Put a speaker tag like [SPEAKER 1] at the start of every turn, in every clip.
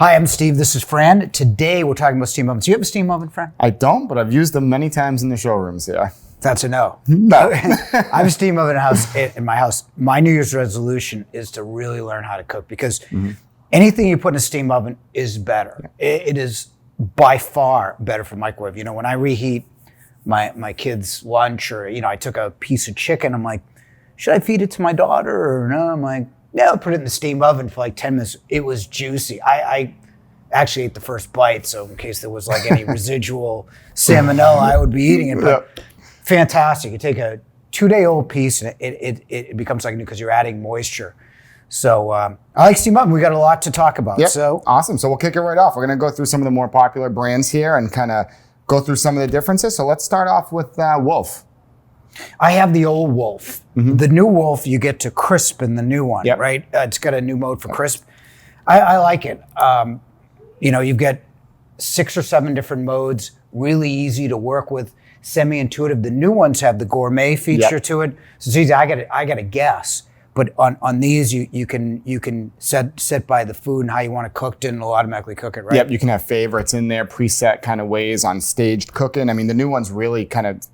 [SPEAKER 1] Hi, I'm Steve. This is Fran. Today we're talking about steam ovens. Do you have a steam oven, Fran?
[SPEAKER 2] I don't, but I've used them many times in the showrooms here.
[SPEAKER 1] That's a no.
[SPEAKER 2] No.
[SPEAKER 1] I have a steam oven in my house. My New Year's resolution is to really learn how to cook because anything you put in a steam oven is better. It is by far better for microwave. You know, when I reheat my kids' lunch or, I took a piece of chicken, I'm like, should I feed it to my daughter or no? I'm like, yeah, I'll put it in the steam oven for like 10 minutes. It was juicy. I actually ate the first bite, so in case there was like any residual salmonella, I would be eating it. But fantastic. You take a 2-day-old piece and it becomes like new because you're adding moisture. So I like steam oven. We got a lot to talk about.
[SPEAKER 2] Yep.
[SPEAKER 1] So
[SPEAKER 2] awesome. So we'll kick it right off. We're going to go through some of the more popular brands here and kind of go through some of the differences. So let's start off with Wolf.
[SPEAKER 1] I have the old Wolf. The new Wolf, you get to crisp in the new one, right? It's got a new mode for crisp. I like it. You get 6 or 7 different modes, really easy to work with, semi-intuitive. The new ones have the gourmet feature to it. So it's easy. I got to guess. But on these, you can set by the food and how you want it cooked and it'll automatically cook it, right?
[SPEAKER 2] Yep, you can have favorites in there, preset kind of ways on staged cooking. I mean, the new one's really nice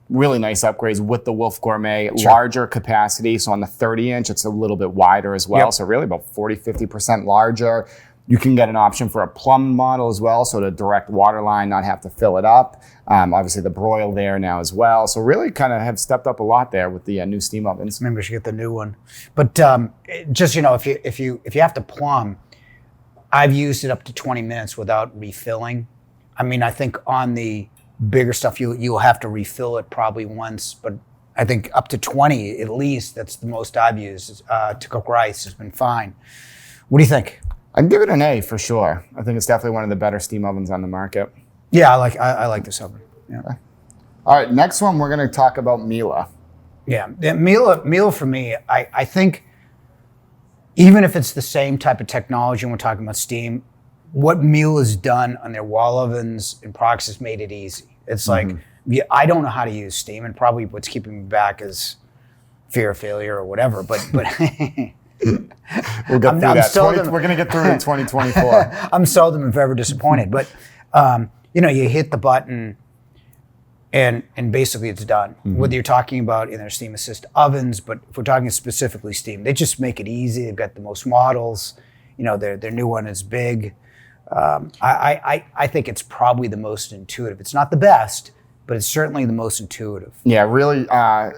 [SPEAKER 2] upgrades with the Wolf Gourmet, larger capacity. So on the 30-inch, it's a little bit wider as well. So really about 40-50% larger. You can get an option for a plumbed model as well, so to direct water line, not have to fill it up. Obviously the broil there now as well. So really kind of have stepped up a lot there with the new steam ovens.
[SPEAKER 1] Maybe we should get the new one. But just, if you have to plumb, I've used it up to 20 minutes without refilling. I mean, I think on the bigger stuff, you'll have to refill it probably once, but I think up to 20 at least, that's the most I've used to cook rice has been fine. What do you think?
[SPEAKER 2] I'd give it an A for sure. I think it's definitely one of the better steam ovens on the market.
[SPEAKER 1] Yeah, I like this oven. Yeah.
[SPEAKER 2] Okay. All right, next one we're going to talk about Miele.
[SPEAKER 1] Yeah, Miele for me, I think even if it's the same type of technology and we're talking about steam, what Miele has done on their wall ovens and products has made it easy. It's like, I don't know how to use steam, and probably what's keeping me back is fear of failure or whatever, but
[SPEAKER 2] we'll get through that. We're going to get through it in 2024.
[SPEAKER 1] I'm seldom if ever disappointed, but you hit the button and basically it's done. Whether you're talking about in their steam assist ovens, but if we're talking specifically steam, they just make it easy. They've got the most models. Their new one is big. I think it's probably the most intuitive. It's not the best, but it's certainly the most intuitive.
[SPEAKER 2] Yeah, it really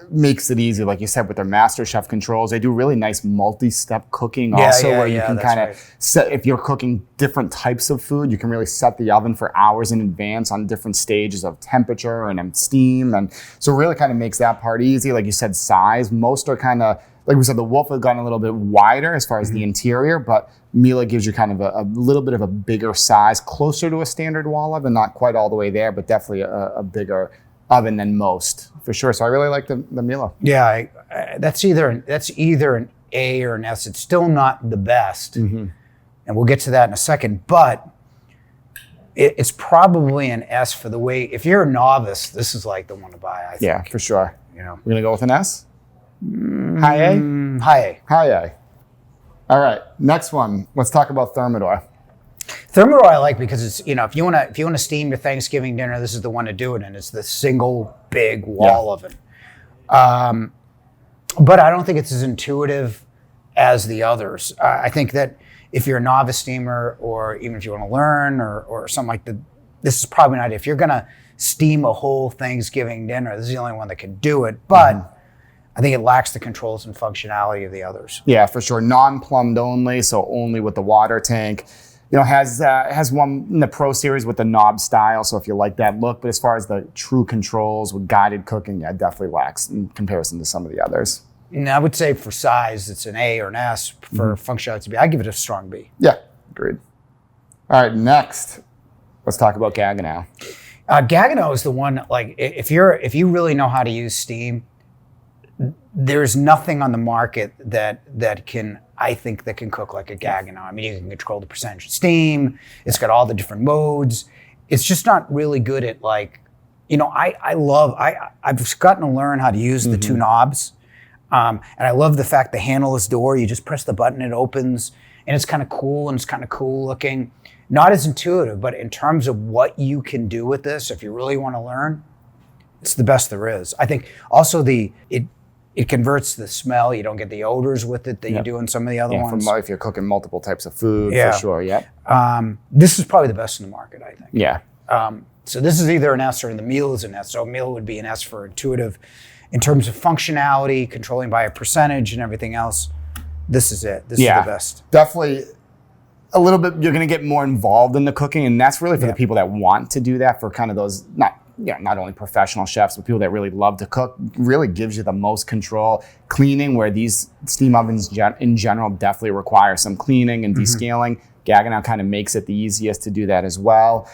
[SPEAKER 2] makes it easy, like you said, with their Master Chef controls. They do really nice multi-step cooking where you can kind of set, if you're cooking different types of food, you can really set the oven for hours in advance on different stages of temperature and steam. And so it really kind of makes that part easy. Like you said, size. Most are kind of, like we said, the Wolf has gotten a little bit wider as far as the interior, but Miele gives you kind of a little bit of a bigger size, closer to a standard wall oven, not quite all the way there, but definitely a bigger oven than most, for sure. So I really like the Miele.
[SPEAKER 1] Yeah, that's either an A or an S. It's still not the best, and we'll get to that in a second, but it's probably an S for the way, if you're a novice, this is like the one to buy, I think.
[SPEAKER 2] Yeah, for sure. We're going to go with an S? High A?
[SPEAKER 1] High A.
[SPEAKER 2] High A. All right, next one. Let's talk about Thermador.
[SPEAKER 1] Thermador I like because it's, if you want to steam your Thanksgiving dinner, this is the one to do it in. It's the single big wall oven. But I don't think it's as intuitive as the others. I think that if you're a novice steamer, or even if you want to learn or something like that, this is probably not it. If you're going to steam a whole Thanksgiving dinner, this is the only one that can do it. But I think it lacks the controls and functionality of the others.
[SPEAKER 2] Yeah, for sure. Non-plumbed only, so only with the water tank. Has one in the Pro Series with the knob style, so if you like that look. But as far as the true controls with guided cooking, definitely lacks in comparison to some of the others.
[SPEAKER 1] And I would say for size, it's an A or an S. For functionality to B, I'd give it a strong B.
[SPEAKER 2] Yeah, agreed. All right, next, let's talk about Gaggenau.
[SPEAKER 1] Gaggenau is the one, like, if you really know how to use steam, there's nothing on the market that can cook like a Gaggenau. I mean, you can control the percentage of steam. It's got all the different modes. It's just not really good at, like, I've gotten to learn how to use the 2 knobs. And I love the fact the handleless door, you just press the button, it opens, and it's kind of cool, and it's kind of cool looking. not as intuitive, but in terms of what you can do with this, if you really want to learn, it's the best there is. I think also it converts the smell. You don't get the odors with it that you do in some of the other ones.
[SPEAKER 2] If you're cooking multiple types of food, for sure,
[SPEAKER 1] this is probably the best in the market, I think.
[SPEAKER 2] Yeah.
[SPEAKER 1] So this is either an S or the Miele is an S. So Miele would be an S for intuitive. In terms of functionality, controlling by a percentage and everything else, this is it. This is the best.
[SPEAKER 2] Definitely a little bit, you're going to get more involved in the cooking, and that's really for the people that want to do that, for kind of those, not only professional chefs, but people that really love to cook. Really gives you the most control. Cleaning, where these steam ovens in general definitely require some cleaning and descaling. Gaggenau kind of makes it the easiest to do that as well.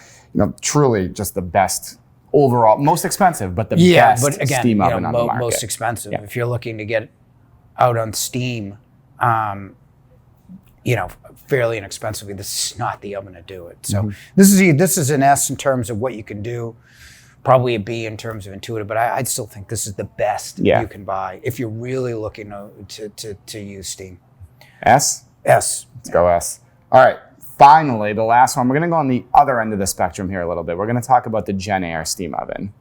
[SPEAKER 2] Truly just the best overall, most expensive, but the best
[SPEAKER 1] but again,
[SPEAKER 2] steam oven on the market.
[SPEAKER 1] Most expensive. Yeah. If you're looking to get out on steam, fairly inexpensively, this is not the oven to do it. So this is an S in terms of what you can do, probably a B in terms of intuitive, but I'd still think this is the best you can buy if you're really looking to use steam.
[SPEAKER 2] S?
[SPEAKER 1] S.
[SPEAKER 2] Let's go S. All right. Finally, the last one, we're going to go on the other end of the spectrum here a little bit. We're going to talk about the JennAir steam oven.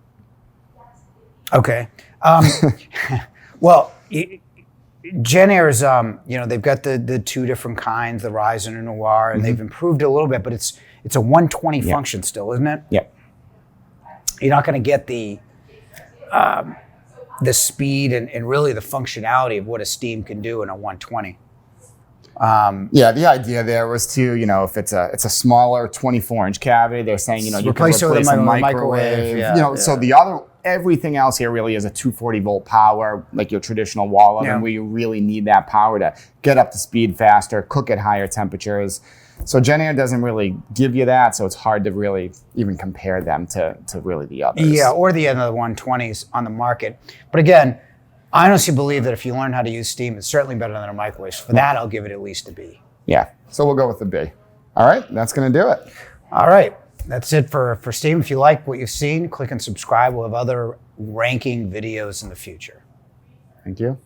[SPEAKER 1] Okay. Well, JennAir is, they've got the two different kinds, the Rise and the Noir, and they've improved it a little bit, but it's a 120 function still, isn't it?
[SPEAKER 2] Yep.
[SPEAKER 1] You're not going to get the speed and really the functionality of what a steam can do in a 120.
[SPEAKER 2] The idea there was to, if it's a smaller 24-inch cavity, they're saying, you can replace it with a microwave. So everything else here really is a 240 volt power, like your traditional wall oven, where you really need that power to get up to speed faster, cook at higher temperatures. So JennAir doesn't really give you that, so it's hard to really even compare them to really the others.
[SPEAKER 1] Yeah, or the other 120s on the market. But again, I honestly believe that if you learn how to use steam, it's certainly better than a microwave. For that, I'll give it at least a B.
[SPEAKER 2] Yeah, so we'll go with the B. All right, that's going to do it.
[SPEAKER 1] All right, that's it for steam. If you like what you've seen, click and subscribe. We'll have other ranking videos in the future.
[SPEAKER 2] Thank you.